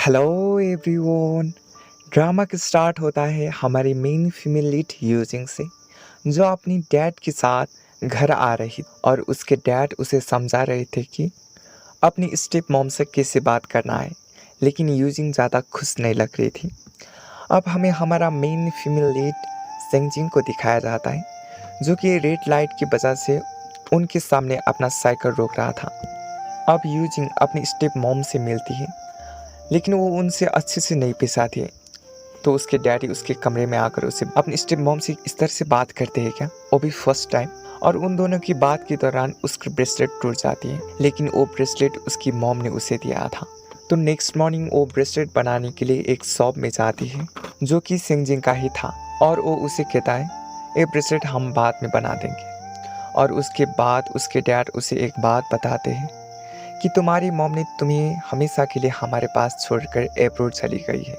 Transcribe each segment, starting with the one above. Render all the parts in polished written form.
Hello everyone. Drama का start होता है हमारी मेन फीमेल लीड यूजिंग से, जो अपनी डैड के साथ घर आ रही और उसके डैड उसे समझा रहे थे कि अपनी स्टेप मॉम से कैसे बात करना है, लेकिन यूजिंग ज़्यादा खुश नहीं लग रही थी। अब हमें हमारा मेन फीमेल लीड सेंगजिंग को दिखाया जाता है, जो कि रेड लाइट की वजह से उनके सामने अपना साइकिल रोक रहा था। अब यूजिंग अपनी स्टेप मॉम से मिलती है, लेकिन वो उनसे अच्छे से नहीं पेश आती है। तो उसके डैडी उसके कमरे में आकर उसे अपनी स्टेप मॉम से इस तरह से बात करते हैं क्या, वो भी फर्स्ट टाइम। और उन दोनों की बात के दौरान उसकी ब्रेसलेट टूट जाती है, लेकिन वो ब्रेसलेट उसकी मॉम ने उसे दिया था। तो नेक्स्ट मॉर्निंग वो ब्रेसलेट बनाने के लिए एक शॉप में जाती है, जो कि सेंगजिंग का ही था। और वो उसे कहता है ये ब्रेसलेट हम बाद में बना देंगे। और उसके बाद उसके डैड उसे एक बात बताते हैं कि तुम्हारी मॉम ने तुम्हें हमेशा के लिए हमारे पास छोड़कर अब्रॉड चली गई है,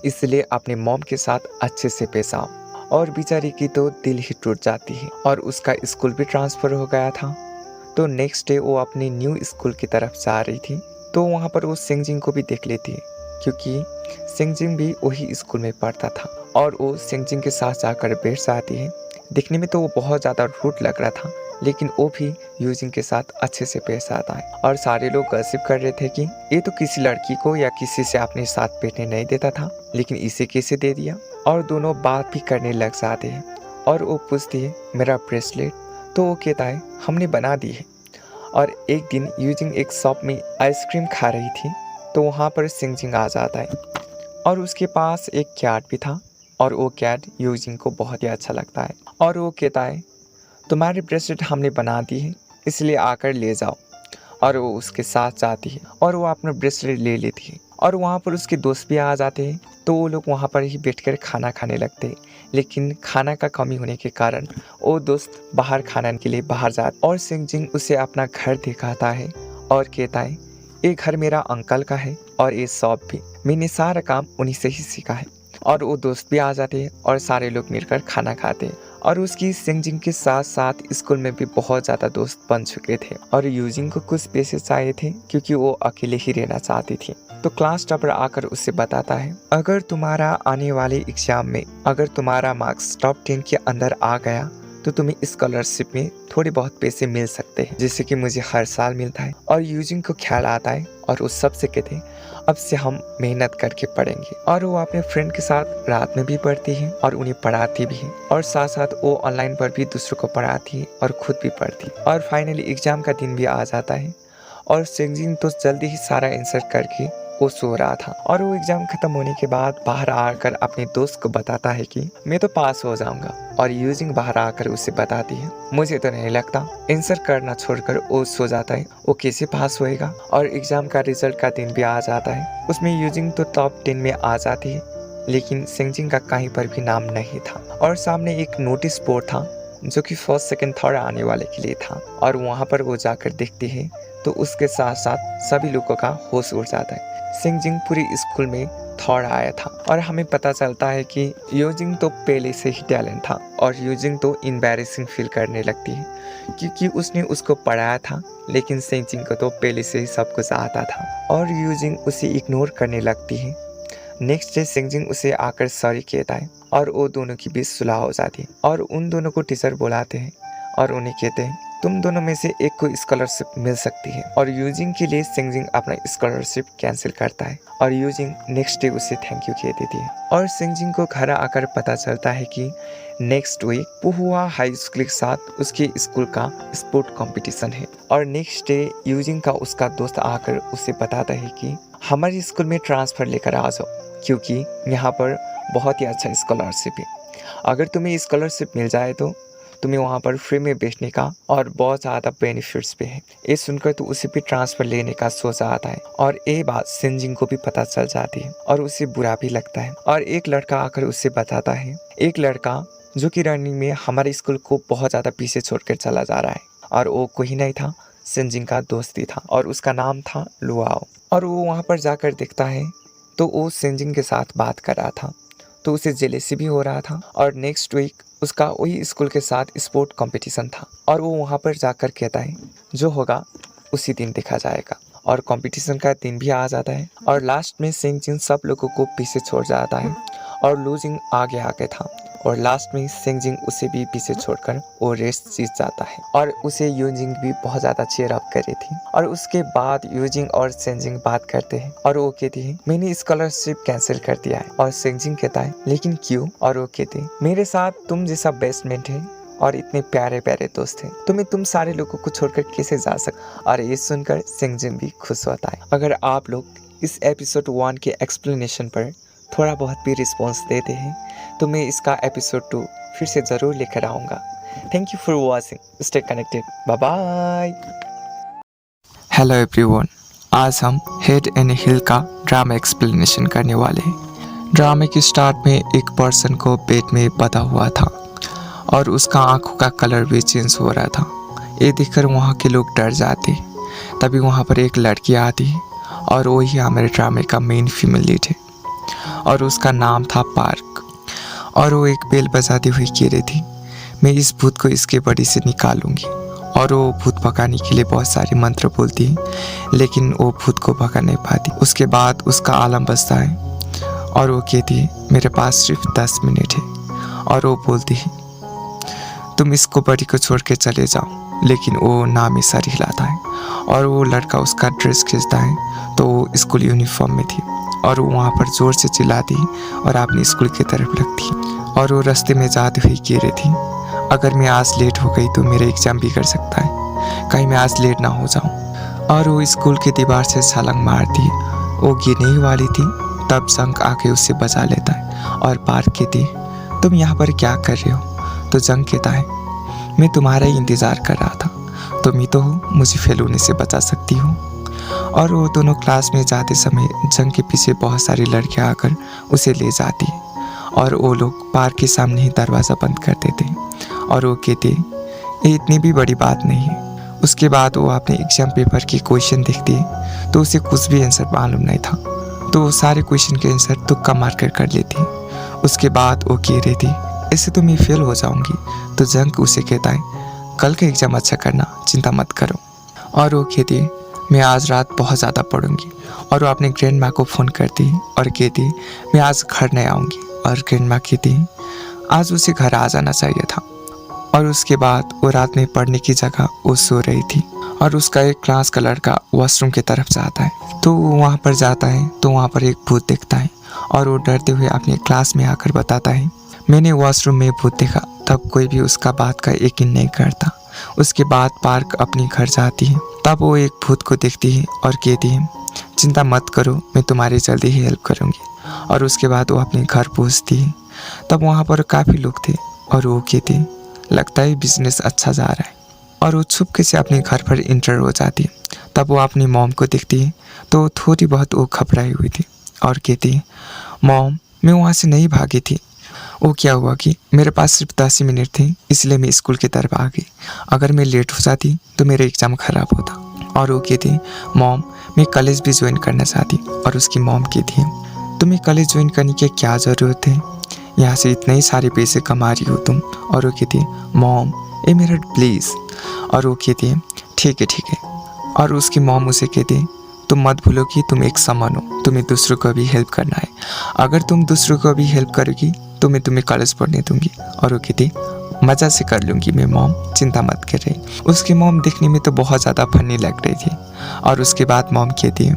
इसलिए अपने मॉम के साथ अच्छे से पेश आओ। और बेचारी की तो दिल ही टूट जाती है और उसका स्कूल भी ट्रांसफ़र हो गया था। तो नेक्स्ट डे वो अपनी न्यू स्कूल की तरफ जा रही थी, तो वहाँ पर वो सेंगजिंग को भी देख लेती है, क्योंकि सेंगजिंग भी वही स्कूल में पढ़ता था। और वो सेंगजिंग के साथ जाकर बैठ जाती है। दिखने में तो वो बहुत ज़्यादा रूड लग रहा था, लेकिन वो भी यूजिंग के साथ अच्छे से पेश आता है। और सारे लोग गॉसिप कर रहे थे कि ये तो किसी लड़की को या किसी से अपने साथ बैठने नहीं देता था, लेकिन इसे कैसे दे दिया। और दोनों बात भी करने लग जाते हैं। और वो पूछती है मेरा ब्रेसलेट, तो वो कहता है हमने बना दी है। और एक दिन यूजिंग एक शॉप में आइसक्रीम खा रही थी, तो वहाँ पर सेंगजिंग आ जाता है और उसके पास एक कैट भी था। और वो कैट यूजिंग को बहुत ही अच्छा लगता है। और वो कहता है तुम्हारी ब्रेसलेट हमने बना दी है, इसलिए आकर ले जाओ। और वो उसके साथ जाती है और वो अपना ब्रेसलेट ले लेती है। और वहाँ पर उसके दोस्त भी आ जाते हैं, तो वो लोग वहाँ पर ही बैठकर खाना खाने लगते हैं। लेकिन खाना का कमी होने के कारण वो दोस्त बाहर खाने के लिए बाहर जाते। और सेंगजिंग उसे अपना घर दिखाता है और कहता है ये घर मेरा अंकल का है और ये शॉप भी मैंने सारा काम उन्हीं से ही सीखा है। और वो दोस्त भी आ जाते हैं और सारे लोग मिलकर खाना खाते हैं। और उसकी सेंगजिंग के साथ साथ स्कूल में भी बहुत ज़्यादा दोस्त बन चुके थे। और यूजिंग को कुछ पैसे चाहिए थे, क्योंकि वो अकेले ही रहना चाहती थी। तो क्लास टॉपर आकर उसे बताता है अगर तुम्हारा आने वाले एग्जाम में अगर तुम्हारा मार्क्स टॉप 10 के अंदर आ गया, तो तुम्हें स्कॉलरशिप में थोड़े बहुत पैसे मिल सकते हैं, जैसे कि मुझे हर साल मिलता है। और यूजिंग को ख्याल आता है और उस सबसे कहते हैं अब से हम मेहनत करके पढ़ेंगे। और वो अपने फ्रेंड के साथ रात में भी पढ़ती है और उन्हें पढ़ाती भी है। और साथ साथ वो ऑनलाइन पर भी दूसरों को पढ़ाती है और खुद भी पढ़ती है। और फाइनली एग्जाम का दिन भी आ जाता है और सेंगजिंग तो जल्दी ही सारा आंसर करके वो सो रहा था। और वो एग्जाम खत्म होने के बाद बाहर आकर अपने दोस्त को बताता है कि मैं तो पास हो जाऊंगा। और यूजिंग बाहर आकर उसे बताती है मुझे तो नहीं लगता। आंसर करना छोड़कर वो सो जाता है, वो कैसे पास होएगा। और एग्जाम का रिजल्ट का दिन भी आ जाता है, उसमें यूजिंग तो टॉप 10 में आ जाती है, लेकिन सेंगजिंग का कहीं पर भी नाम नहीं था। और सामने एक नोटिस बोर्ड था, जो कि फर्स्ट सेकंड थर्ड आने वाले के लिए था। और वहाँ पर वो जाकर देखती है, तो उसके साथ साथ सभी लोगों का होश उड़ जाता है। सेंगजिंग पूरी स्कूल में थर्ड आया था। और हमें पता चलता है कि यूजिंग तो पहले से ही टैलेंट था। और यूजिंग तो एम्बैरेसिंग फील करने लगती है, क्योंकि उसने उसको पढ़ाया था, लेकिन सेंगजिंग को तो पहले से ही सब कुछ आता था। और यूजिंग उसे इग्नोर करने लगती है। नेक्स्ट डे सेंगजिंग उसे आकर सॉरी कहता है और वो दोनों की बीच सुलह हो जाती है। और उन दोनों को टीचर बुलाते हैं और उन्हें कहते हैं तुम दोनों में से एक को स्कॉलरशिप मिल सकती है। और यूजिंग के लिए सेंगजिंग अपना स्कॉलरशिप कैंसिल करता है और यूजिंग नेक्स्ट डे उसे थैंक यू कह देती है। और सेंगजिंग को घर आकर पता चलता है कि नेक्स्ट वीक पुहुआ हाई स्कूल के साथ उसके स्कूल का स्पोर्ट कंपटीशन है। और नेक्स्ट डे यूजिंग का उसका दोस्त आकर उसे बताता है कि हमारे स्कूल में ट्रांसफ़र लेकर आ जाओ, क्योंकि यहाँ पर बहुत ही अच्छा स्कॉलरशिप है। अगर तुम्हें स्कॉलरशिप मिल जाए तो तुम्हें वहाँ पर फ्री में बैठने का और बहुत ज़्यादा बेनिफिट्स भी है। ये सुनकर तो उसे भी ट्रांसफ़र लेने का सोच आता है। और ये बात सेंगजिंग को भी पता चल जाती है और उसे बुरा भी लगता है। और एक लड़का आकर उससे बताता है, एक लड़का जो कि रनिंग में हमारे स्कूल को बहुत ज़्यादा पीछे छोड़कर चला जा रहा है। और वो कोई नहीं था, सेंगजिंग का दोस्त ही था और उसका नाम था लुआओ। और वो वहाँ पर जाकर देखता है तो वो सेंगजिंग के साथ बात कर रहा था, तो उसे जेलेसी भी हो रहा था। और नेक्स्ट वीक उसका वही स्कूल के साथ स्पोर्ट कंपटीशन था। और वो वहाँ पर जाकर कहता है जो होगा उसी दिन देखा जाएगा। और कंपटीशन का दिन भी आ जाता है और लास्ट में सेंगजिन सब लोगों को पीछे छोड़ जाता है और लूजिंग आगे आगे था और लास्ट में सेंगजिन उसे भी पीछे छोड़कर वो रेस जीत जाता है और उसे यूजिंग भी बहुत ज़्यादा चीयर अप कर रही थी। और उसके बाद यूजिंग और सेंगजिन बात करते हैं और वो कहती है मैंने स्कॉलरशिप कैंसिल कर दिया है और सेंगजिन कहता है लेकिन क्यों? और वो कहते हैं मेरे साथ तुम जैसा बेस्टमेंट है और इतने प्यारे प्यारे दोस्त हैं तो मैं तुम सारे लोगों को छोड़कर कैसे जा सकता। और ये सुनकर सेंगजिन भी खुश होता है। अगर आप लोग इस एपिसोड 1 के एक्सप्लेनेशन पर थोड़ा बहुत भी रिस्पॉन्स देते हैं तो मैं इसका एपिसोड 2 फिर से ज़रूर लेकर आऊँगा। Thank you for watching, stay connected, bye bye. Hello everyone, आज हम हेड एंड हिल का ड्रामा एक्सप्लेनेशन करने वाले हैं। ड्रामे के स्टार्ट में एक पर्सन को बेड में बंधा हुआ था और उसका आंखों का कलर भी चेंज हो रहा था। ये देखकर वहाँ के लोग डर जाते। तभी वहाँ पर एक लड़की आती और वही हमारे ड्रामे का मेन फीमेल लीड है और उसका नाम था पार्क। और वो एक बेल बजाती हुई कह रही थी मैं इस भूत को इसके बॉडी से निकालूंगी। और वो भूत भगाने के लिए बहुत सारे मंत्र बोलती है लेकिन वो भूत को भगा नहीं पाती। उसके बाद उसका आलम बजता है और वो कहती है मेरे पास सिर्फ 10 मिनट है। और वो बोलती है तुम इसको बॉडी को छोड़ के चले जाओ। लेकिन वो ना में सर हिलाता है और वो लड़का उसका ड्रेस खींचता है तो वो स्कूल यूनिफॉर्म में थी और वो वहाँ पर जोर से चिल्लाती और अपनी स्कूल की तरफ लगती। और वो रास्ते में जाते हुए कह रही थी अगर मैं आज लेट हो गई तो मेरा एग्ज़ाम बिगड़ सकता है, कहीं मैं आज लेट ना हो जाऊँ। और वो स्कूल की दीवार से छलांग मारती। वो गिरने ही वाली थी तब जंग आके उससे बचा लेता है और पार्क कहती तुम यहाँ पर क्या कर रहे हो? तो जंग कहता है मैं तुम्हारा ही इंतज़ार कर रहा था, तुम ही तो हो मुझे फेल होने से बचा सकती हो। और वो दोनों क्लास में जाते समय जंग के पीछे बहुत सारी लड़कियां आकर उसे ले जाती और वो लोग पार्क के सामने ही दरवाज़ा बंद कर देते और वो कहते ये इतनी भी बड़ी बात नहीं है। उसके बाद वो अपने एग्ज़ाम पेपर की क्वेश्चन देखती है तो उसे कुछ भी आंसर मालूम नहीं था तो वो सारे क्वेश्चन के आंसर तुक्का मार कर लेती। उसके बाद वो कह रही थी ऐसे तो मैं फेल हो जाऊंगी। तो जंग उसे कहता है कल का एग्ज़ाम अच्छा करना, चिंता मत करो। और वो कहती है मैं आज रात बहुत ज़्यादा पढ़ूंगी। और वो अपने ग्रैंड माँ को फ़ोन करती और कहती मैं आज घर नहीं आऊँगी। और ग्रैंड माँ कहती आज उसे घर आ जाना चाहिए था। और उसके बाद वो रात में पढ़ने की जगह वो सो रही थी और उसका एक क्लास का लड़का वॉशरूम की तरफ जाता है तो वो वहाँ पर जाता है तो वहाँ पर एक भूत दिखता है और वो डरते हुए अपने क्लास में आकर बताता है मैंने वॉशरूम में भूत देखा। तब कोई भी उसका बात का यकीन नहीं करता। उसके बाद पार्क अपने घर जाती है तब वो एक भूत को देखती है और कहती है चिंता मत करो मैं तुम्हारी जल्दी ही हेल्प करूँगी। और उसके बाद वो अपने घर पहुँचती है तब वहाँ पर काफ़ी लोग थे और वो कहते लगता है बिजनेस अच्छा जा रहा है। और वो छुपके से अपने घर पर इंटर हो जाती है तब वो अपनी मॉम को देखती है तो थोड़ी बहुत वो घबराई हुई थी और कहती है मॉम मैं वहाँ से नहीं भागी थी, वो क्या हुआ कि मेरे पास सिर्फ 10 मिनट थे इसलिए मैं स्कूल की तरफ आ गई। अगर मैं लेट हो जाती तो मेरा एग्ज़ाम ख़राब होता। और वो कहती मॉम मैं कॉलेज भी ज्वाइन करना चाहती। और उसकी मॉम कहती तुम्हें कॉलेज ज्वाइन करने की क्या ज़रूरत है, यहाँ से इतने ही सारे पैसे कमा रही हो तुम। और वो कहती मॉम ए मेरा प्लीज़। और वो कहती ठीक है। और उसकी मॉम उसे कहती तुम मत भूलो कि तुम एक समान हो, तुम्हें दूसरों को भी हेल्प करना है। अगर तुम दूसरों को भी हेल्प करोगी तो मैं तुम्हें कॉलेज पढ़ने दूंगी। और वो कहती मज़ा से कर लूँगी मैं मॉम, चिंता मत कर रही। उसकी मॉम दिखने में तो बहुत ज़्यादा फनी लग रही थी। और उसके बाद मॉम कहती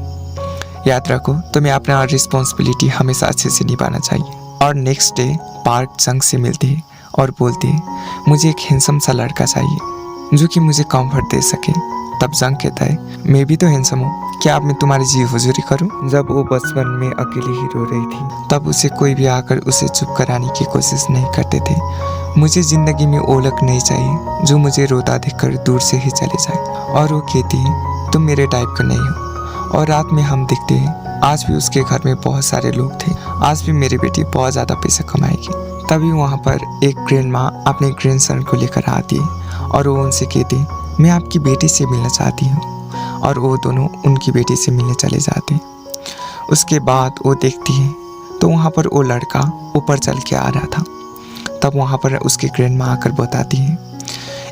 याद रखो तुम्हें अपना रिस्पॉन्सिबिलिटी हमेशा अच्छे से निभाना चाहिए। और नेक्स्ट डे पार्क जंग से मिलती है और बोलती है मुझे एक हैंडसम सा लड़का चाहिए जो कि मुझे कंफर्ट दे सके। तब जंग कहता है मैं भी तो हैंडसम हूँ, क्या अब मैं तुम्हारी जी हुजूरी करूँ। जब वो बचपन में अकेली ही रो रही थी तब उसे कोई भी आकर उसे चुप कराने की कोशिश नहीं करते थे। मुझे ज़िंदगी में वो लग नहीं चाहिए जो मुझे रोता देखकर दूर से ही चले जाए। और वो कहती है तुम मेरे टाइप का नहीं हो। और रात में हम दिखते हैं आज भी उसके घर में बहुत सारे लोग थे, आज भी मेरी बेटी बहुत ज़्यादा पैसा कमाएगी। तभी वहाँ पर एक ग्रैंड माँ अपने ग्रैंड सन को लेकर आती है और वो उनसे कहती मैं आपकी बेटी से मिलना चाहती हूँ। और वो दोनों उनकी बेटी से मिलने चले जाते हैं। उसके बाद वो देखती है तो वहाँ पर वो लड़का ऊपर चल के आ रहा था। तब वहाँ पर उसकी ग्रैंड माँ आकर बताती है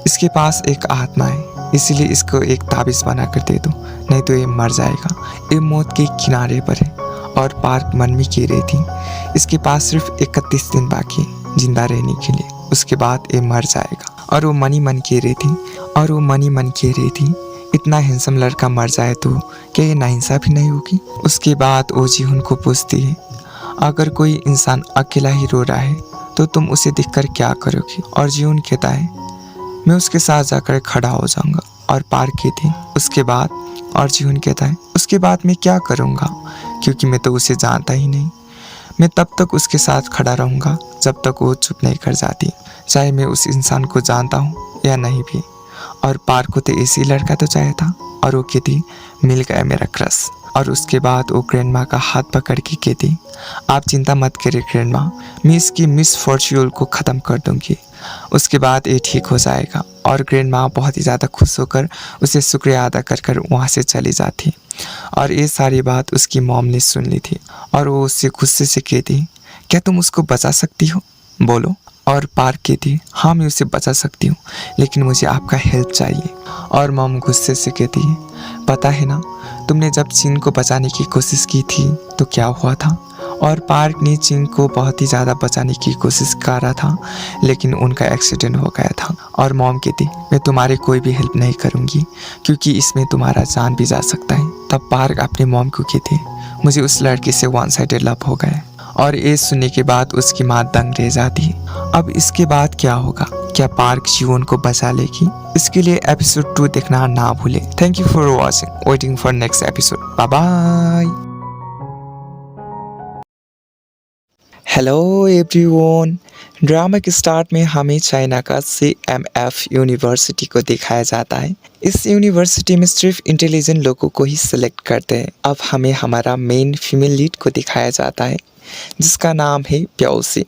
इसके पास एक आत्मा है इसीलिए इसको एक ताबीज़ बना कर दे दो, नहीं तो ये मर जाएगा। ये मौत के किनारे पर है और पार्क मन में कह रही थी इसके पास सिर्फ 31 दिन बाकी है जिंदा रहने के लिए, उसके बाद ये मर जाएगा। और वो मनी मन कह रही थी इतना हैंडसम लड़का मर जाए तो क्या ये नाइंसाफी नहीं होगी। उसके बाद वो जीवन को पूछती है अगर कोई इंसान अकेला ही रो रहा है तो तुम उसे देखकर क्या करोगी। और जीवन कहता है मैं उसके साथ जाकर खड़ा हो जाऊंगा। और पार्क कहती उसके बाद, और जीवन कहता है उसके बाद मैं क्या करूंगा, क्योंकि मैं तो उसे जानता ही नहीं। मैं तब तक उसके साथ खड़ा रहूंगा जब तक वो चुप नहीं कर जाती, चाहे मैं उस इंसान को जानता हूँ या नहीं भी। और पार्क को तो ऐसी लड़का तो चाहिए था। और वो कहती मिल गया मेरा क्रश। और उसके बाद वो ग्रैंड माँ का हाथ पकड़ के कहती आप चिंता मत करिए ग्रैंड माँ, मैं इसकी मिस फॉर्च्यून को ख़त्म कर दूंगी, उसके बाद ये ठीक हो जाएगा। और ग्रैंड माँ बहुत ही ज़्यादा खुश होकर उसे शुक्रिया अदा कर कर वहाँ से चली जाती। और ये सारी बात उसकी मॉम ने सुन ली थी और वो उससे गुस्से से कहती क्या तुम उसको बचा सकती हो, बोलो। और पार्क कहती हाँ मैं उसे बचा सकती हूँ, लेकिन मुझे आपका हेल्प चाहिए। और मॉम गुस्से से कहती है पता है ना तुमने जब चिन को बचाने की कोशिश की थी तो क्या हुआ था। और पार्क ने चिन को बहुत ही ज़्यादा बचाने की कोशिश कर रहा था, लेकिन उनका एक्सीडेंट हो गया था। और मॉम कहती मैं तुम्हारी कोई भी हेल्प नहीं करूँगी क्योंकि इसमें तुम्हारा जान भी जा सकता है। तब पार्क अपने मॉम को कहती मुझे उस लड़की से वन साइडेड लव हो गया। और ये सुनने के बाद उसकी माँ दंग रह जाती है। अब इसके बाद क्या होगा, क्या पार्क जीवन को बचा लेगी? इसके लिए एपिसोड 2 देखना ना भूले। Thank you for watching, waiting for next episode, bye bye. Hello everyone, drama के स्टार्ट में हमें चाइना का CMF यूनिवर्सिटी को दिखाया जाता है। इस यूनिवर्सिटी में सिर्फ इंटेलिजेंट लोगों को ही सिलेक्ट करते हैं। अब हमें हमारा मेन फीमेल लीड को दिखाया जाता है जिसका नाम है प्याओसी।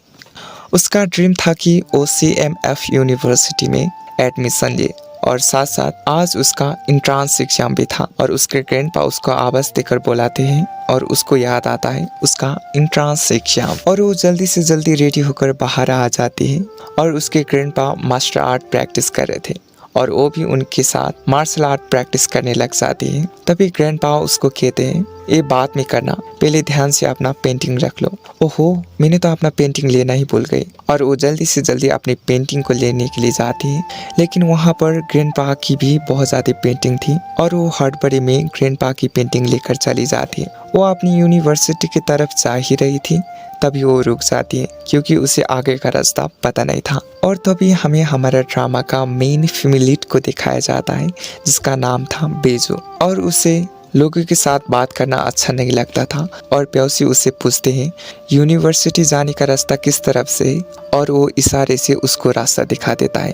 उसका ड्रीम था कि वो CMF यूनिवर्सिटी में एडमिशन ले और साथ साथ आज उसका इंट्रांस एग्जाम भी था। और उसके ग्रैंडपा उसको आवाज़ देकर बुलाते हैं और उसको याद आता है उसका इंट्रांस एग्जाम। और वो जल्दी से जल्दी रेडी होकर बाहर आ जाती है और उसके ग्रैंडपा मार्शल आर्ट प्रैक्टिस कर रहे थे और वो भी उनके साथ मार्शल आर्ट प्रैक्टिस करने लग जाती है। तभी ग्रैंडपा उसको कहते हैं ये बात नहीं करना, पहले ध्यान से अपना पेंटिंग रख लो। ओहो मैंने तो अपना पेंटिंग लेना ही भूल गई। और वो जल्दी से जल्दी अपनी पेंटिंग को लेने के लिए जाती है, लेकिन वहाँ पर ग्रैंडपा की भी बहुत ज़्यादा पेंटिंग थी और वो हड़बड़ी में ग्रैंडपा की पेंटिंग लेकर चली जाती है। वो अपनी यूनिवर्सिटी की तरफ जा ही रही थी, तभी वो रुक जाती है क्योंकि उसे आगे का रास्ता पता नहीं था। और तभी हमें हमारा ड्रामा का मेन फीमेल लीड को दिखाया जाता है जिसका नाम था बेजो। और उसे लोगों के साथ बात करना अच्छा नहीं लगता था। और प्याओसी उससे पूछते हैं यूनिवर्सिटी जाने का रास्ता किस तरफ से, और वो इशारे से उसको रास्ता दिखा देता है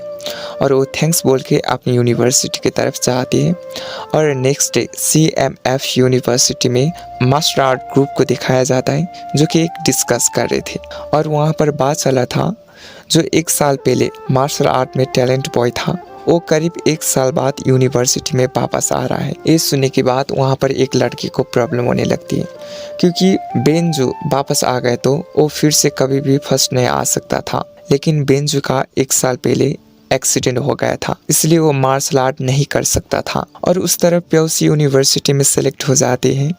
और वो थैंक्स बोल के अपनी यूनिवर्सिटी की तरफ जाती है। और नेक्स्ट डे CMF यूनिवर्सिटी में मार्शल आर्ट ग्रुप को दिखाया जाता है जो कि एक डिस्कस कर रहे थे। और वहाँ पर बात चला था जो 1 साल पहले मार्शल आर्ट में टैलेंट बॉय था, वो करीब 1 साल बाद यूनिवर्सिटी में वापस आ रहा है। ये सुनने के बाद वहाँ पर एक लड़की को प्रॉब्लम होने लगती है क्योंकि बेंजो वापस आ गए तो वो फिर से कभी भी फर्स्ट नहीं आ सकता था। लेकिन बेंजो का 1 साल पहले एक्सीडेंट हो गया था, इसलिए वो मार्शल आर्ट नहीं कर सकता था। और उस तरफ प्याओसी यूनिवर्सिटी में सेलेक्ट हो जाते हैं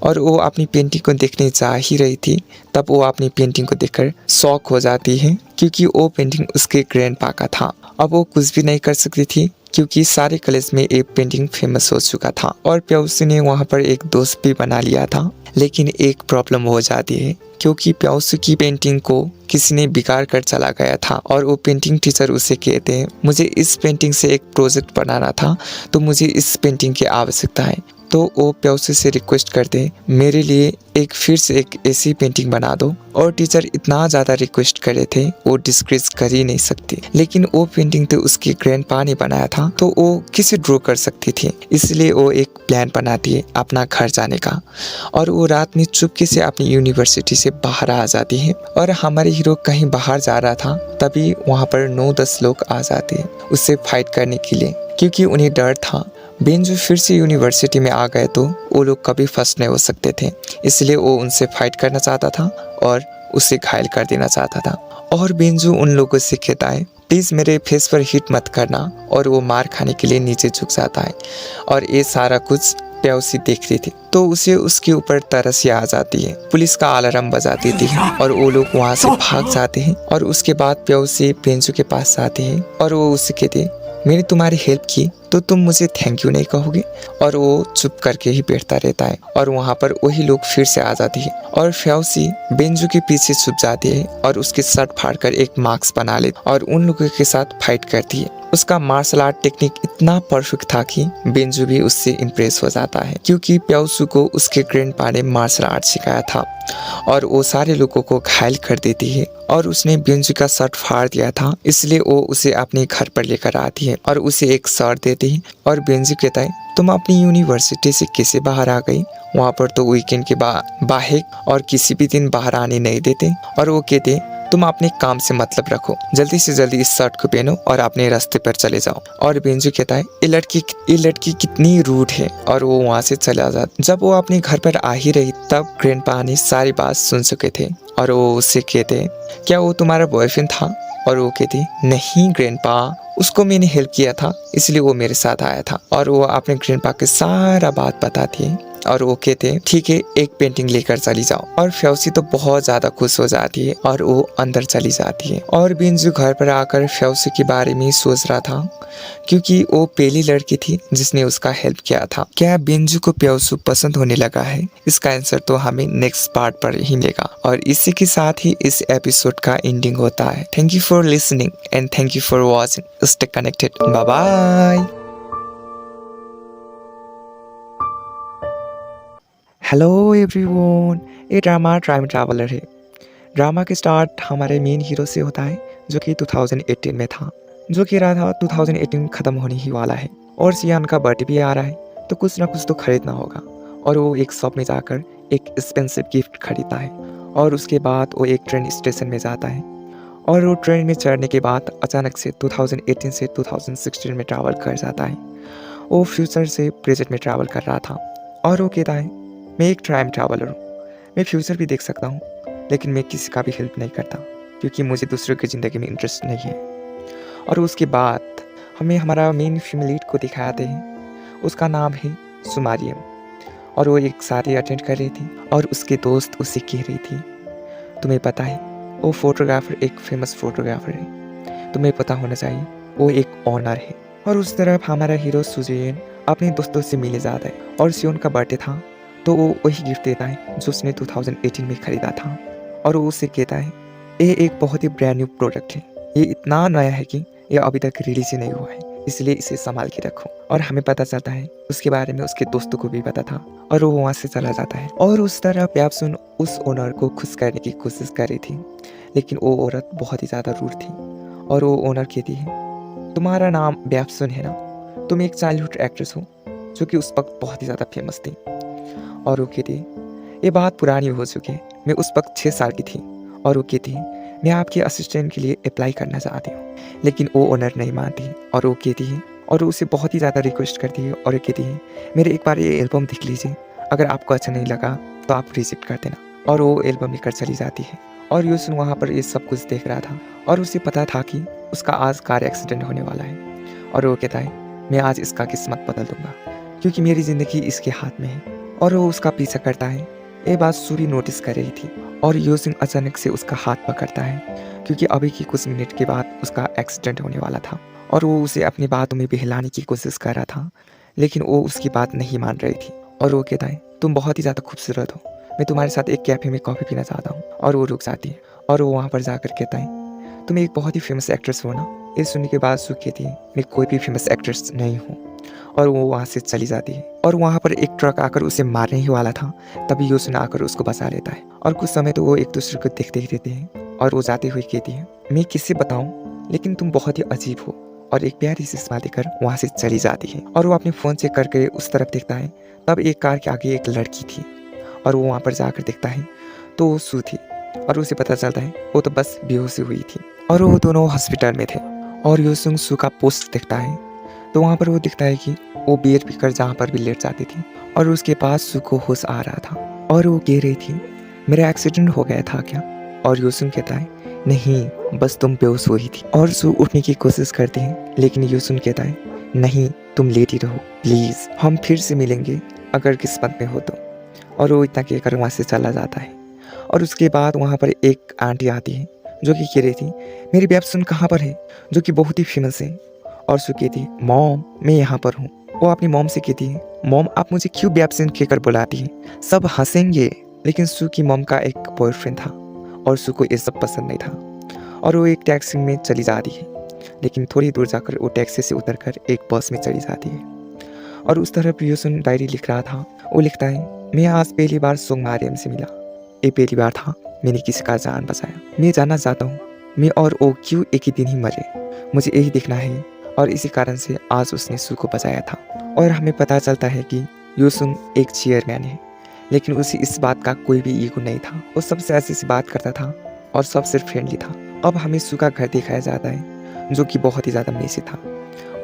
और वो अपनी पेंटिंग को देखने जा ही रही थी, तब वो अपनी पेंटिंग को देखकर शॉक हो जाती है क्योंकि वो पेंटिंग उसके ग्रैंडपा का था। अब वो कुछ भी नहीं कर सकती थी क्योंकि सारे कॉलेज में एक पेंटिंग फेमस हो चुका था। और प्याओसी ने वहाँ पर एक दोस्त भी बना लिया था, लेकिन एक प्रॉब्लम हो जाती है क्योंकि प्याओसी की पेंटिंग को किसी ने बिगाड़ कर चला गया था। और वो पेंटिंग टीचर उसे कहते हैं मुझे इस पेंटिंग से एक प्रोजेक्ट बनाना था तो मुझे इस पेंटिंग की आवश्यकता है। तो वो प्याओसी से रिक्वेस्ट करते हैं मेरे लिए फिर से एक ऐसी पेंटिंग बना दो। और टीचर इतना ज़्यादा रिक्वेस्ट कर रहे थे वो डिस्क्रीज कर ही नहीं सकती, लेकिन वो पेंटिंग तो उसके ग्रैंडपा ने बनाया था तो वो किसे ड्रॉ कर सकती थी। इसलिए वो एक प्लान बनाती है अपना घर जाने का। और वो रात में चुपके से अपनी यूनिवर्सिटी से बाहर आ जाती है। और हमारे हीरो कहीं बाहर जा रहा था, तभी वहाँ पर 9-10 लोग आ जाते हैं उससे फाइट करने के लिए क्योंकि उन्हें डर था बेंजो फिर से यूनिवर्सिटी में आ गए तो वो लोग कभी फर्स्ट नहीं हो सकते थे। इसलिए वो उनसे फाइट करना चाहता था और उसे घायल कर देना चाहता था। और बेंजो उन लोगों से कहता है प्लीज़ मेरे फेस पर हिट मत करना। और वो मार खाने के लिए नीचे झुक जाता है और ये सारा कुछ प्याउसी देख रही थी तो उसे उसके ऊपर तरस आ जाती है। पुलिस का अलार्म बजा देती है और वो लोग वहाँ से भाग जाते हैं। और उसके बाद प्याउसी बेंजू के पास जाते हैं और वो उससे कहते हैं, मैंने तुम्हारी हेल्प की तो तुम मुझे थैंक यू नहीं कहोगे। और वो चुप करके ही बैठता रहता है और वहाँ पर वही लोग फिर से आ जाते हैं और फ्याउसी बेंजू के पीछे छुप जाती है और उसके शर्ट फाड़कर एक मास्क बना ले और उन लोगों के साथ फाइट करती है। उसका मार्शल आर्ट टेक्निक इतना परफेक्ट था कि बेंजू भी उससे इम्प्रेस हो जाता है क्योंकि प्याउसू को उसके ग्रैंडपा ने मार्शल आर्ट सिखाया था। और वो सारे लोगों को घायल कर देती है और उसने बेंजू का शर्ट फाड़ दिया था, इसलिए वो उसे अपने घर पर लेकर आती है और उसे एक शर्ट देती है। और बेंजू कहता है, तुम अपनी यूनिवर्सिटी से कैसे बाहर आ गई? वहाँ पर तो वीकेंड के बाहर और किसी भी दिन बाहर आने नहीं देते। और वो कहते, तुम अपने काम से मतलब रखो, जल्दी से जल्दी इस शर्ट को पहनो और अपने रास्ते पर चले जाओ। और बेंजू कहता है, ये लड़की कितनी रूड है। और वो वहाँ से चला जाता। जब वो अपने घर पर आ ही रही तब ग्रैंडपा ने सारी बात सुन चुके थे और वो उससे कहते, क्या वो तुम्हारा बॉयफ्रेंड था? और वो कहती, नहीं ग्रैंडपा, उसको मैंने हेल्प किया था इसलिए वो मेरे साथ आया था। और वो अपने ग्रैंडपा के सारा बात बताती है और वो कहते, ठीक है, एक पेंटिंग लेकर चली जाओ। और फ्याउसी तो बहुत ज़्यादा खुश हो जाती है और वो अंदर चली जाती है। और बेंजू घर पर आकर फ्याउसी के बारे में सोच रहा था क्योंकि वो पहली लड़की थी जिसने उसका हेल्प किया था। क्या बेंजू को प्याउसू पसंद होने लगा है? इसका आंसर तो हमें नेक्स्ट पार्ट पर ही मिलेगा। और इसी के साथ ही इस एपिसोड का एंडिंग होता है। Thank you for listening and thank you for watching. Stay connected. Bye bye. Hello everyone, ये ड्रामा टाइम ट्रैवलर है। ड्रामा के स्टार्ट हमारे मेन हीरो से होता है जो कि 2018 में था, जो कि रहा था 2018 ख़त्म होने ही वाला है और सियान का बर्थडे भी आ रहा है तो कुछ ना कुछ तो खरीदना होगा। और वो एक शॉप में जाकर एक एक्सपेंसिव गिफ्ट खरीदता है और उसके बाद वो एक ट्रेन स्टेशन में जाता है। और वो ट्रेन में चढ़ने के बाद अचानक से 2018 से 2016 में ट्रैवल कर जाता है। वो फ्यूचर से प्रेजेंट में ट्रैवल कर रहा था और वो कहता है, मैं एक टाइम ट्रैवलर हूँ, मैं फ्यूचर भी देख सकता हूँ लेकिन मैं किसी का भी हेल्प नहीं करता क्योंकि मुझे दूसरों की ज़िंदगी में इंटरेस्ट नहीं है। और उसके बाद हमें हमारा मेन फीमेल लीड को दिखाते हैं, उसका नाम है सुमारियम। और वो एक शादी अटेंड कर रही थी और उसके दोस्त उसे कह रही थी, तुम्हें पता है वो फोटोग्राफर एक फेमस फोटोग्राफर है, तुम्हें पता होना चाहिए वो एक ऑनर है। और उस तरफ हमारा हीरो सुजेन अपने दोस्तों से मिले जाता है और सियोन का बर्थडे था तो वो वही गिफ्ट देता है जो उसने 2018 में ख़रीदा था। और वो उससे कहता है, ये एक बहुत ही ब्रांड न्यू प्रोडक्ट है, ये इतना नया है कि ये अभी तक रिलीज ही नहीं हुआ है, इसलिए इसे संभाल के रखो। और हमें पता चलता है उसके बारे में उसके दोस्तों को भी पता था और वो वहाँ से चला जाता है। और उस तरह प्यापसुन उस ओनर को खुश करने की कोशिश कर रही थी लेकिन वो औरत बहुत ही ज़्यादा रूड थी। और वो ओनर कहती है, तुम्हारा नाम ब्यापसुन है ना, तुम एक चाइल्डहुड एक्ट्रेस हो जो कि उस वक्त बहुत ही ज़्यादा फेमस थी। और वो कहती, ये बात पुरानी हो चुकी है, मैं उस वक्त 6 साल की थी। और वो कहती, मैं आपके असिस्टेंट के लिए अप्लाई करना चाहती हूँ। लेकिन वो ओनर नहीं मानती और वो कहती है और वो उसे बहुत ही ज़्यादा रिक्वेस्ट करती है और वो कहती है, मेरे एक बार ये एल्बम देख लीजिए, अगर आपको अच्छा नहीं लगा तो आप रिजेक्ट कर देना। और वो एल्बम लेकर चली जाती है। और यूसुन वहाँ पर ये सब कुछ देख रहा था और उसे पता था कि उसका आज कार एक्सीडेंट होने वाला है। और वो कहता है, मैं आज इसका किस्मत बदल दूंगा क्योंकि मेरी ज़िंदगी इसके हाथ में है। और वो उसका पीछा करता है। ये बात सूरी नोटिस कर रही थी और यूसिन अचानक से उसका हाथ पकड़ता है क्योंकि अभी की कुछ मिनट के बाद उसका एक्सीडेंट होने वाला था। और वो उसे अपनी बातों में बहलाने की कोशिश कर रहा था लेकिन वो उसकी बात नहीं मान रही थी। और वो कहता है, तुम बहुत ही ज़्यादा खूबसूरत हो, मैं तुम्हारे साथ एक कैफ़े में कॉफ़ी पीना चाहता हूँ। और वो रुक जाती है और वो वहाँ पर जाकर कहता है, तुम एक बहुत ही फेमस एक्ट्रेस हो ना? ये सुनने के बाद सु कहती है, मैं कोई भी फेमस एक्ट्रेस नहीं हूँ। और वो वहाँ से चली जाती है। और वहाँ पर एक ट्रक आकर उसे मारने ही वाला था तभी यूसुन आकर उसको बचा लेता है। और कुछ समय तो वो एक दूसरे को देखते ही रहते हैं। और वो जाते हुए कहती है, मैं किससे बताऊँ लेकिन तुम बहुत ही अजीब हो। और एक प्यारी सी स्माइल देकर वहाँ से चली जाती है। और वो अपने फ़ोन चेक करके उस तरफ देखता है, तब एक कार के आगे एक लड़की थी। और वो वहाँ पर जाकर देखता है तो वो सू थी। और उसे पता चलता है वो तो बस बेहोश हुई थी। और वो दोनों हॉस्पिटल में थे। और यूसुन सू का पोस्ट देखता है तो वहाँ पर वो दिखता है कि वो बियर पीकर जहाँ पर भी लेट जाती थी। और उसके पास सू को होश आ रहा था और वो कह रही थी, मेरा एक्सीडेंट हो गया था क्या? और यूसुन कहता है, नहीं, बस तुम बेहोश हुई थी। और सू उठने की कोशिश करती है, लेकिन यूसुन कहता है, नहीं, तुम लेटी रहो प्लीज़, हम फिर से मिलेंगे अगर किस्मत में हो तो। और वो इतना कहकर वहाँ से चला जाता है। और उसके बाद वहाँ पर एक आंटी आती है जो कि कह रही थी, मेरी बेबसुन कहाँ पर है, जो कि बहुत ही फेमस है। और सू कहती है, मॉम मैं यहाँ पर हूँ। वो अपनी मॉम से कहती है, मॉम आप मुझे क्यों बेबसुन कहकर बुलाती हैं, सब हंसेंगे। लेकिन सू की मॉम का एक बॉयफ्रेंड था और सू को ये सब पसंद नहीं था और वो एक टैक्सी में चली जाती है। लेकिन थोड़ी दूर जाकर वो टैक्सी से उतरकर एक बस में चली जाती है। और उस तरफ यूसुन डायरी लिख रहा था। वो लिखता है, मैं आज पहली बार सोंग मारियम से मिला। ये पहली बार था मैंने किसी का जान बचाया। मैं जानना चाहता हूँ मैं और वो क्यों एक ही दिन ही मरे, मुझे यही देखना है। और इसी कारण से आज उसने सू को बचाया था। और हमें पता चलता है कि यूसुन एक चेयरमैन है, लेकिन उसे इस बात का कोई भी ईगो नहीं था। वो सबसे अच्छे से बात करता था और सबसे फ्रेंडली था। अब हमें सू का घर दिखाया जाता है जो कि बहुत ही ज़्यादा मेसी था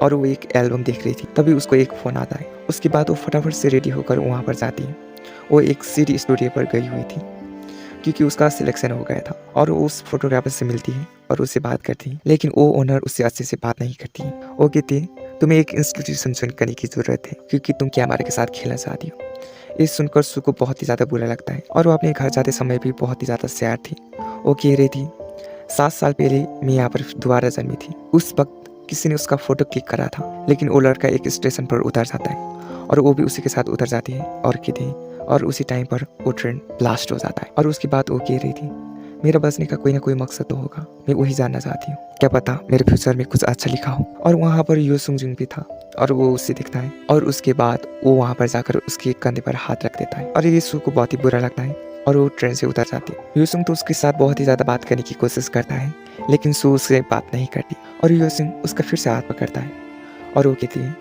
और वो एक एल्बम देख रही थी। तभी उसको एक फ़ोन आता है। उसके बाद वो फटाफट से रेडी होकर वहाँ पर जाती है। वो एक सीडी स्टूडियो पर गई हुई थी क्योंकि उसका सिलेक्शन हो गया था। और वो उस फोटोग्राफर से मिलती है और उससे बात करती है, लेकिन वो ओनर उससे अच्छे से बात नहीं करती है। वो कहती है, तुम्हें एक इंस्टीट्यूशन ज्वाइन करने की ज़रूरत है क्योंकि तुम क्या हमारे के साथ खेलना चाहती हो। ये सुनकर सू को बहुत ही ज़्यादा बुरा लगता है और वो अपने घर जाते समय भी बहुत ही ज़्यादा सैड थी। वो कह रही थी, 7 साल पहले मैं यहाँ पर दोबारा जन्मी थी। उस वक्त किसी ने उसका फोटो क्लिक करा था, लेकिन वो लड़का एक स्टेशन पर उतर जाता है और वो भी उसी के साथ उतर जाती है और कहती है, और उसी टाइम पर वो ट्रेन ब्लास्ट हो जाता है। और उसके बाद वो कह रही थी, मेरा बचने का कोई ना कोई मकसद तो होगा, मैं वही जानना चाहती हूँ, क्या पता मेरे फ्यूचर में कुछ अच्छा लिखा हो। और वहाँ पर यो सुंग जुंग भी था और वो उससे दिखता है और उसके बाद वो वहाँ पर जाकर उसके कंधे पर हाथ रख देता है और ये सू को बहुत ही बुरा लगता है और वो ट्रेन से उतर जाती है। यूसुंग तो उसके साथ बहुत ही ज़्यादा बात करने की कोशिश करता है, लेकिन सू उससे बात नहीं करती और यूसुंग उसका फिर से हाथ पकड़ता है और वो कहती है,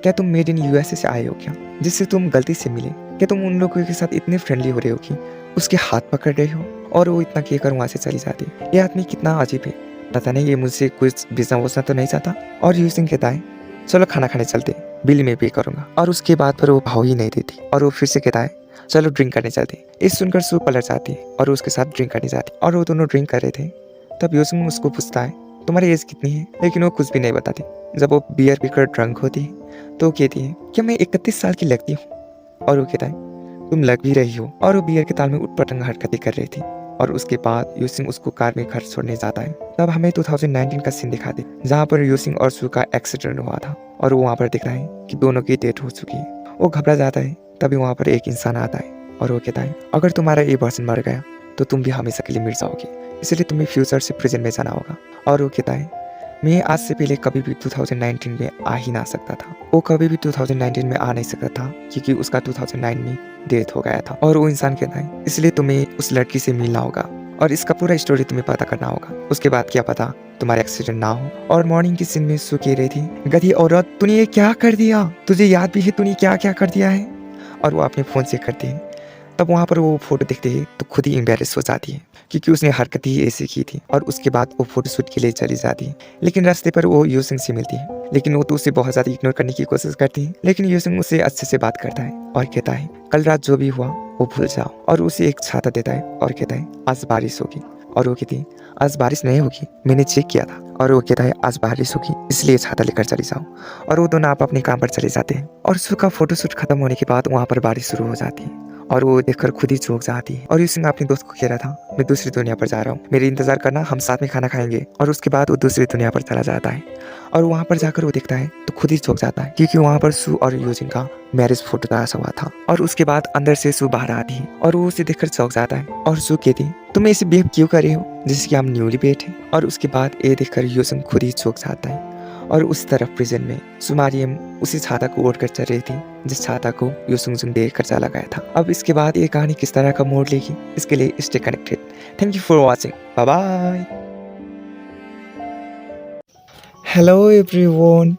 क्या तुम मेड इन यूएसए से आए हो क्या, जिससे तुम गलती से मिले? क्या तुम उन लोगों के साथ इतने फ्रेंडली हो रहे हो कि उसके हाथ पकड़ रहे हो? और वो इतना कहकर वहाँ से चली जाती है। ये आदमी कितना अजीब है, पता नहीं ये मुझसे कुछ बेचना वोचना तो नहीं चाहता। और यूसुंग कहता है, चलो खाना खाने चलते, बिल में पे करूँगा। और उसके बाद पर वो भाव ही नहीं देती और वो फिर से कहता है, चलो ड्रिंक करने चलते। ये सुनकर सू पलट जाती है और उसके साथ ड्रिंक करने जाती और वो दोनों ड्रिंक कर रहे थे। तब यूसुंग उसको पूछता है, तुम्हारी एज कितनी है? लेकिन वो कुछ भी नहीं बताती। जब वो बियर पीकर ड्रंक होती है तो वो कहती है, क्या मैं 31 साल की लगती हूँ? और वो कहता है, तुम लग भी रही हो। और वो बियर के ताल में उठपटंग हरकतें कर रही थी। और उसके बाद यूसिंग उसको कार में घर छोड़ने जाता है। तब हमें 2019 का सीन दिखाते जहाँ पर यूसिंग और सू का एक्सीडेंट हुआ था और वो वहाँ पर दिख रहा है कि दोनों की डेथ हो चुकी है। वो घबरा जाता है। तभी वहाँ पर एक इंसान आता है और वो कहता है, अगर तुम्हारा ये पर्सन मर गया तो तुम भी हमेशा के लिए मिट जाओगे, इसलिए तुम्हें फ्यूचर से प्रेजेंट में जाना होगा। और वो कहता है, मैं आज से पहले कभी भी 2019 में आ ही ना सकता था। वो कभी भी 2019 में आ नहीं सकता था क्योंकि उसका 2009 में डेथ हो गया था। और वो इंसान कहता है, इसलिए तुम्हें उस लड़की से मिलना होगा और इसका पूरा स्टोरी तुम्हें पता करना होगा। उसके बाद क्या पता तुम्हारा एक्सीडेंट ना हो। और मॉर्निंग की सीन में सू कह रही थी, गधी औरत तूने ये क्या कर दिया, तुझे याद भी है तूने क्या क्या कर दिया है? और वो अपने फ़ोन चेक करती है। तब वहाँ पर वो फोटो देखते ही तो खुद ही एम्बेरस हो जाती है क्योंकि उसने हरकत ही ऐसी की थी। और उसके बाद वो फोटोशूट के लिए चली जाती है। लेकिन रास्ते पर वो यूसिंग से मिलती है, लेकिन वो तो उसे बहुत ज़्यादा इग्नोर करने की कोशिश करती है। लेकिन यूसिंग उससे अच्छे से बात करता है और कहता है, कल रात जो भी हुआ वो भूल जाओ। और उसे एक छाता देता है और कहता है, आज बारिश होगी। और वो कहती है, आज बारिश नहीं होगी, मैंने चेक किया था। और वो कहता है, आज बारिश होगी इसलिए छाता लेकर चली जाओ। और वो दोनों आप अपने काम पर चले जाते हैं। और सू का फोटोशूट खत्म होने के बाद वहाँ पर बारिश शुरू हो जाती है और वो देखकर खुद ही चौंक जाती है। और यूसिंग अपने दोस्त को कह रहा था, मैं दूसरी दुनिया पर जा रहा हूँ, मेरे इंतजार करना, हम साथ में खाना खाएंगे। और उसके बाद वो दूसरी दुनिया पर चला जाता है। और वहाँ पर जाकर वो देखता है तो खुद ही चौंक जाता है क्योंकि वहाँ पर सू और यूजिंग का मैरिज फोटो तराशा हुआ था। और उसके बाद अंदर से सू बाहर आती है और वो उसे देखकर चौंक जाता है। और सू कहती, तुम ऐसे बिहेव क्यों कर रहे हो जैसे कि हम न्यूली बेट हैं? और उसके बाद ये देखकर यूजिंग खुद ही चौंक जाता है। और उस तरफ प्रिजन में सुमारियम उसी छाता को ओढ़ कर चल रही थी जिस छाता को यूसुंग देख कर चला गया था। अब इसके बाद ये कहानी किस तरह का मोड़ लेगी, इसके लिए stay connected. Thank you for watching, bye bye. Hello everyone,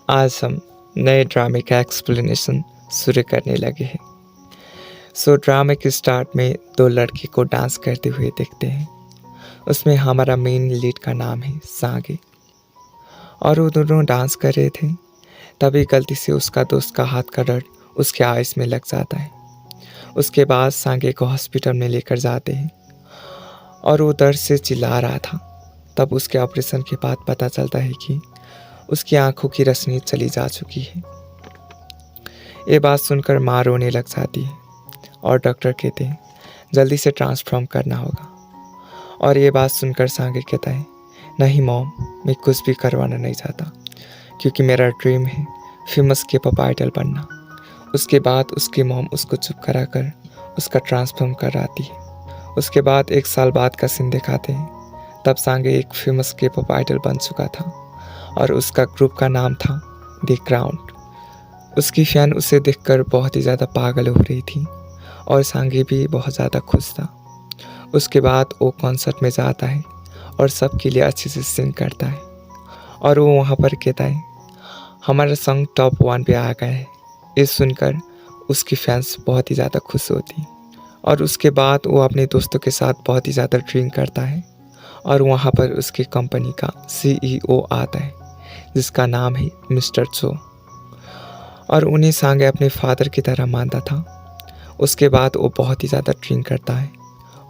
आज हम नए ड्रामे का एक्सप्लेनेशन शुरू करने लगे हैं। सो ड्रामे के स्टार्ट में दो लड़के को डांस करते हुए देखते हैं। उसमें हमारा मेन लीड का नाम है सांगे और वो दोनों डांस कर रहे थे। तभी गलती से उसका दोस्त का हाथ का रड उसके आइस में लग जाता है। उसके बाद सांगे को हॉस्पिटल में लेकर जाते हैं और वो दर्द से चिल्ला रहा था। तब उसके ऑपरेशन के बाद पता चलता है कि उसकी आंखों की रोशनी चली जा चुकी है। ये बात सुनकर माँ रोने लग जाती है और डॉक्टर कहते हैं जल्दी से ट्रांसफॉर्म करना होगा। और ये बात सुनकर सांगे कहता है नहीं मॉम, मैं कुछ भी करवाना नहीं चाहता क्योंकि मेरा ड्रीम है फेमस के पॉप आइडल बनना। उसके बाद उसकी मॉम उसको चुप कराकर उसका ट्रांसफॉर्म कराती है। उसके बाद 1 साल बाद का सीन दिखाते हैं। तब सांगे एक फेमस के पॉप आइडल बन चुका था और उसका ग्रुप का नाम था द ग्राउंड। उसकी फैन उसे देखकर बहुत ही ज़्यादा पागल हो रही थी और सांगे भी बहुत ज़्यादा खुश था। उसके बाद वो कॉन्सर्ट में जाता है और सबके लिए अच्छे से सिंग करता है और वो वहाँ पर कहता है हमारा सॉन्ग टॉप 1 पे आ गया है। ये सुनकर उसकी फैंस बहुत ही ज़्यादा खुश होती हैं और उसके बाद वो अपने दोस्तों के साथ बहुत ही ज़्यादा ड्रिंक करता है और वहाँ पर उसकी कंपनी का CEO आता है जिसका नाम है मिस्टर चो और उन्हें सांगे अपने फादर की तरह मानता था। उसके बाद वो बहुत ही ज़्यादा ड्रिंक करता है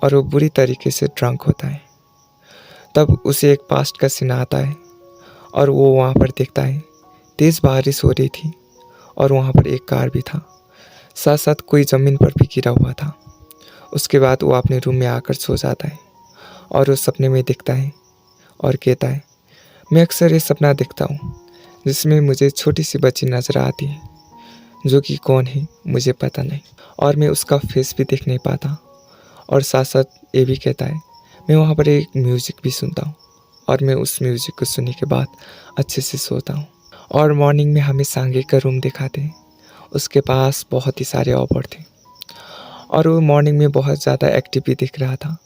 और वो बुरी तरीके से ड्रंक होता है। तब उसे एक पास्ट का सीन आता है और वो वहाँ पर देखता है तेज़ बारिश हो रही थी और वहाँ पर एक कार भी था, साथ साथ कोई ज़मीन पर भी गिरा हुआ था। उसके बाद वो अपने रूम में आकर सो जाता है और वो सपने में दिखता है और कहता है मैं अक्सर ये सपना देखता हूँ जिसमें मुझे छोटी सी बच्ची नज़र आती है जो कि कौन है मुझे पता नहीं और मैं उसका फेस भी देख नहीं पाता। और साथ साथ ये भी कहता है मैं वहाँ पर एक म्यूज़िक भी सुनता हूँ और मैं उस म्यूज़िक को सुनने के बाद अच्छे से सोता हूँ। और मॉर्निंग में हमें सांगे का रूम दिखाते हैं। उसके पास बहुत ही सारे अवार्ड थे और वो मॉर्निंग में बहुत ज़्यादा एक्टिव भी दिख रहा था,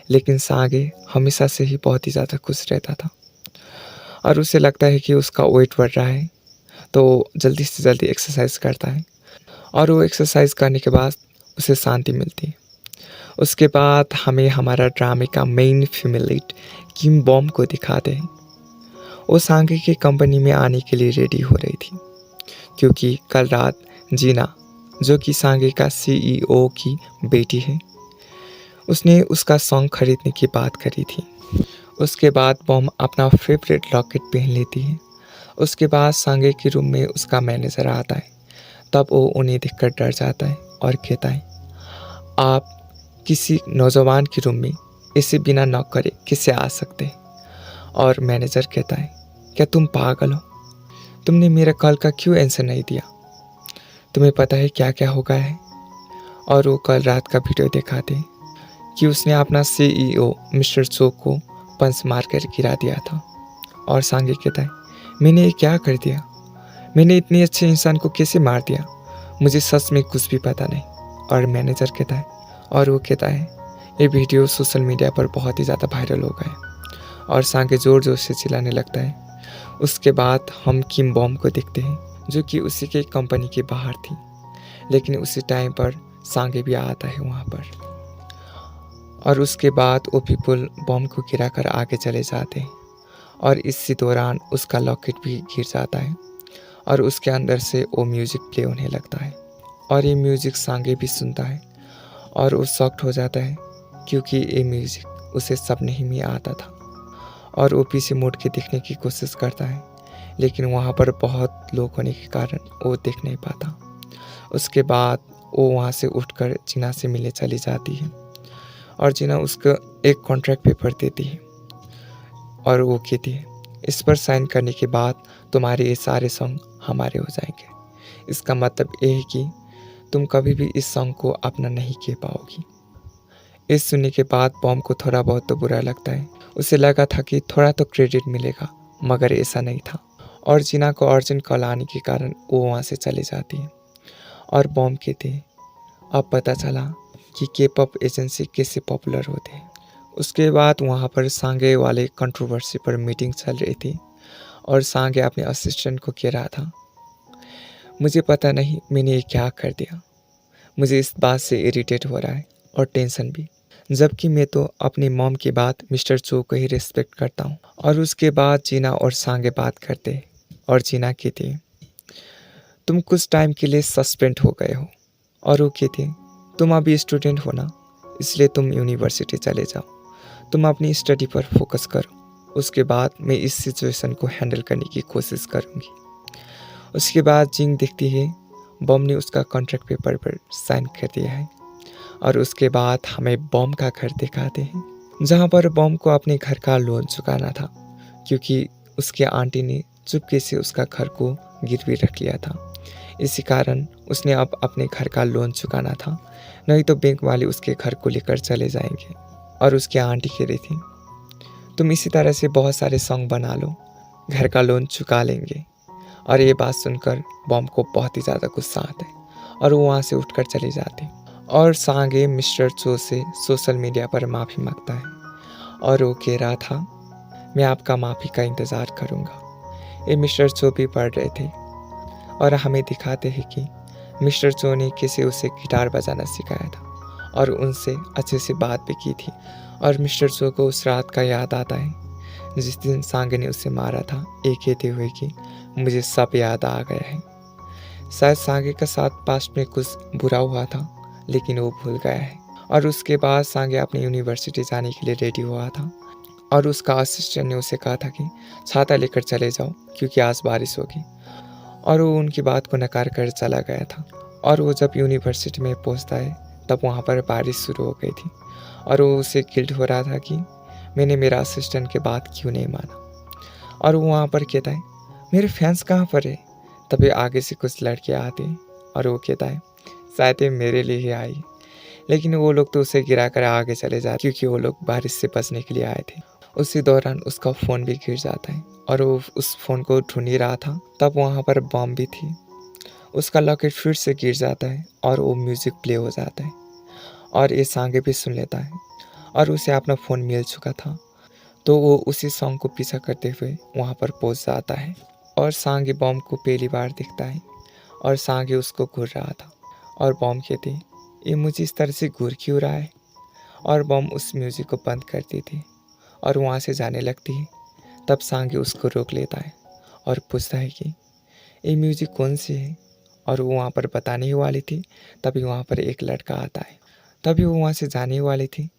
लेकिन सांगे हमेशा से ही बहुत ही ज़्यादा खुश रहता था और उसे लगता है कि उसका वेट बढ़ रहा है तो जल्दी से जल्दी एक्सरसाइज करता है और वो एक्सरसाइज करने के बाद उसे शांति मिलती है। उसके बाद हमें हमारा ड्रामे का मेन फीमेल लीड किम बॉम को दिखाते हैं। वो सांगे की कंपनी में आने के लिए रेडी हो रही थी क्योंकि कल रात जीना जो कि सांगे का CEO की बेटी है उसने उसका सॉन्ग खरीदने की बात करी थी। उसके बाद बॉम अपना फेवरेट लॉकेट पहन लेती है। उसके बाद सांगे के रूम में उसका मैनेजर आता है। तब वो उन्हें देखकर डर जाता है और कहता है आप किसी नौजवान के रूम में इसे बिना नॉक करे कैसे आ सकते हैं। और मैनेजर कहता है क्या तुम पागल हो, तुमने मेरा कॉल का क्यों आंसर नहीं दिया, तुम्हें पता है क्या क्या हो गया है। और वो कल रात का वीडियो दिखाते हैं कि उसने अपना CEO मिस्टर चो को पंच मार कर गिरा दिया था। और सांगे कहता है मैंने ये क्या कर दिया, मैंने इतने अच्छे इंसान को कैसे मार दिया, मुझे सच में कुछ भी पता नहीं। और मैनेजर कहता है और वो कहता है ये वीडियो सोशल मीडिया पर बहुत ही ज़्यादा वायरल हो गया और सांगे ज़ोर ज़ोर से चिल्लाने लगता है। उसके बाद हम किम बॉम को देखते हैं जो कि उसी के कंपनी के बाहर थी, लेकिन उसी टाइम पर सांगे भी आता है वहाँ पर। और उसके बाद वो पीपल बॉम को गिरा कर आगे चले जाते हैं और इसी दौरान उसका लॉकेट भी गिर जाता है और उसके अंदर से वो म्यूज़िक प्ले होने लगता है और ये म्यूज़िक सांगे भी सुनता है और वो शॉक्ड हो जाता है क्योंकि ये म्यूज़िक उसे सपने ही में आता था। और वो पीछे मुड़ के देखने की कोशिश करता है लेकिन वहाँ पर बहुत लोग होने के कारण वो देख नहीं पाता। उसके बाद वो वहाँ से उठकर जीना से मिलने चली जाती है और जीना उसको एक कॉन्ट्रैक्ट पेपर देती है और वो कहती है इस पर साइन करने के बाद तुम्हारे ये सारे सॉन्ग हमारे हो जाएंगे। इसका मतलब ये है कि तुम कभी भी इस सॉन्ग को अपना नहीं कह पाओगी। इस सुनने के बाद बॉम को थोड़ा बहुत तो बुरा लगता है। उसे लगा था कि थोड़ा तो क्रेडिट मिलेगा, मगर ऐसा नहीं था। और जीना को अर्जेंट कॉल आने के कारण वो वहाँ से चले जाती है और बॉम कहते हैं अब पता चला कि K-pop एजेंसी कैसे पॉपुलर होते हैं। उसके बाद वहाँ पर सांगे वाले कंट्रोवर्सी पर मीटिंग चल रही थी और सांगे अपने असिस्टेंट को कह रहा था मुझे पता नहीं मैंने ये क्या कर दिया, मुझे इस बात से इरिटेट हो रहा है और टेंशन भी, जबकि मैं तो अपनी मॉम की बात मिस्टर चो को ही रिस्पेक्ट करता हूँ। और उसके बाद जीना और सांगे बात करते हैं और जीना कहती है तुम कुछ टाइम के लिए सस्पेंड हो गए हो और वो कहती है तुम अभी स्टूडेंट हो ना, इसलिए तुम यूनिवर्सिटी चले जाओ, तुम अपनी स्टडी पर फोकस करो, उसके बाद मैं इस सिचुएशन को हैंडल करने की कोशिश करूँगी। उसके बाद जिंग देखती है बॉम ने उसका कॉन्ट्रैक्ट पेपर पर साइन कर दिया है और उसके बाद हमें बॉम का घर दिखाते हैं जहाँ पर बॉम को अपने घर का लोन चुकाना था क्योंकि उसके आंटी ने चुपके से उसका घर को गिरवी रख लिया था। इसी कारण उसने अब अपने घर का लोन चुकाना था, नहीं तो बैंक वाले उसके घर को लेकर चले जाएंगे। और उसकी आंटी कह रही थी तुम इसी तरह से बहुत सारे सॉन्ग बना लो, घर का लोन चुका लेंगे। और ये बात सुनकर बॉम को बहुत ही ज़्यादा गुस्सा आता है और वो वहाँ से उठकर चले जाते हैं। और सांगे मिस्टर चो से सोशल मीडिया पर माफ़ी मांगता है और वो कह रहा था मैं आपका माफ़ी का इंतज़ार करूँगा। ये मिस्टर चो भी पढ़ रहे थे और हमें दिखाते हैं कि मिस्टर चो ने कैसे उसे गिटार बजाना सिखाया था और उनसे अच्छे से बात भी की थी। और मिस्टर चो को उस रात का याद आता है जिस दिन सांगे ने उसे मारा था, ये कहते हुए कि मुझे सब याद आ गया है। शायद सांगे के साथ पास्ट में कुछ बुरा हुआ था लेकिन वो भूल गया है। और उसके बाद सांगे अपनी यूनिवर्सिटी जाने के लिए रेडी हुआ था और उसका असिस्टेंट ने उसे कहा था कि छाता लेकर चले जाओ क्योंकि आज बारिश होगी। और वो उनकी बात को नकार कर चला गया था। और वो जब यूनिवर्सिटी में पहुंचता है तब वहाँ पर बारिश शुरू हो गई थी और वो उसे गिल्ट हो रहा था कि मैंने मेरा असिस्टेंट की बात क्यों नहीं माना। और वो वहाँ पर कहता है मेरे फैंस कहाँ पर है। तभी आगे से कुछ लड़के आते हैं और वो कहता है शायद ये मेरे लिए ही आई, लेकिन वो लोग तो उसे गिरा कर आगे चले जाते क्योंकि वो लोग बारिश से बचने के लिए आए थे। उसी दौरान उसका फ़ोन भी गिर जाता है और वो उस फ़ोन को ढूंढ ही रहा था तब वहाँ पर बॉम्ब भी थी। उसका लॉकेट फिर से गिर जाता है और वो म्यूज़िक प्ले हो जाता है और ये सांगे भी सुन लेता है और उसे अपना फ़ोन मिल चुका था तो वो उसी सॉन्ग को पीछा करते हुए वहाँ पर पहुँच जाता है। और सांगे बॉम्ब को पहली बार दिखता है और सांगे उसको घूर रहा था और बॉम्ब कहती ये मुझे इस तरह से घूर क्यों रहा है। और बॉम्ब उस म्यूज़िक को बंद करती थी और वहाँ से जाने लगती है। तब सांगे उसको रोक लेता है और पूछता है कि ये म्यूज़िक कौन सी है। और वो वहाँ पर बताने ही वाली थी तभी वहाँ पर एक लड़का आता है। तभी वो वहाँ से जाने ही वाली थी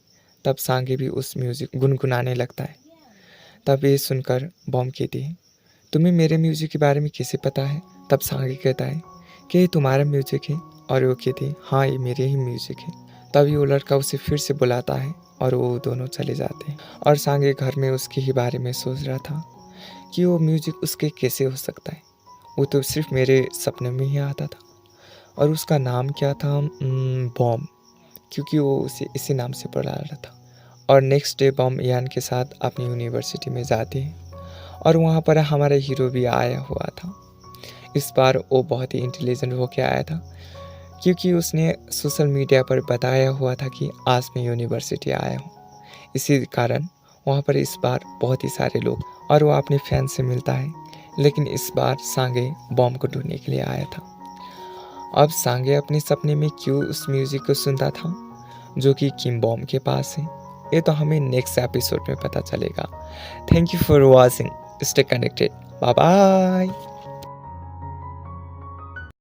तब सांगे भी उस म्यूज़िक गुनगुनाने लगता है। तब ये सुनकर बॉम्ब कहती है तुम्हें मेरे म्यूज़िक के बारे में कैसे पता है। तब सांगे कहता है कि ये तुम्हारा म्यूज़िक है और वो कहती है हाँ ये मेरे ही म्यूज़िक है। तभी वो लड़का उसे फिर से बुलाता है और वो दोनों चले जाते हैं। और सांगे घर में उसके ही बारे में सोच रहा था कि वो म्यूज़िक उसके कैसे हो सकता है, वो तो सिर्फ मेरे सपने में ही आता था। और उसका नाम क्या था, बॉम्ब, क्योंकि वो उसे इसी नाम से बुला रहा था। और नेक्स्ट डे बॉम्ब यान के साथ अपनी यूनिवर्सिटी में जाती है और वहाँ पर हमारा हीरो भी आया हुआ था। इस बार वो बहुत ही इंटेलिजेंट होकर आया था क्योंकि उसने सोशल मीडिया पर बताया हुआ था कि आज मैं यूनिवर्सिटी आया हूँ। इसी कारण वहाँ पर इस बार बहुत ही सारे लोग और वो अपने फैन से मिलता है। लेकिन इस बार सांगे बॉम्ब को ढूंढने के लिए आया था। अब सांगे अपने सपने में क्यों उस म्यूज़िक को सुनता था जो कि किम बॉम्ब के पास है, ये तो हमें नेक्स्ट एपिसोड में पता चलेगा। Thank you for watching, stay connected, bye bye.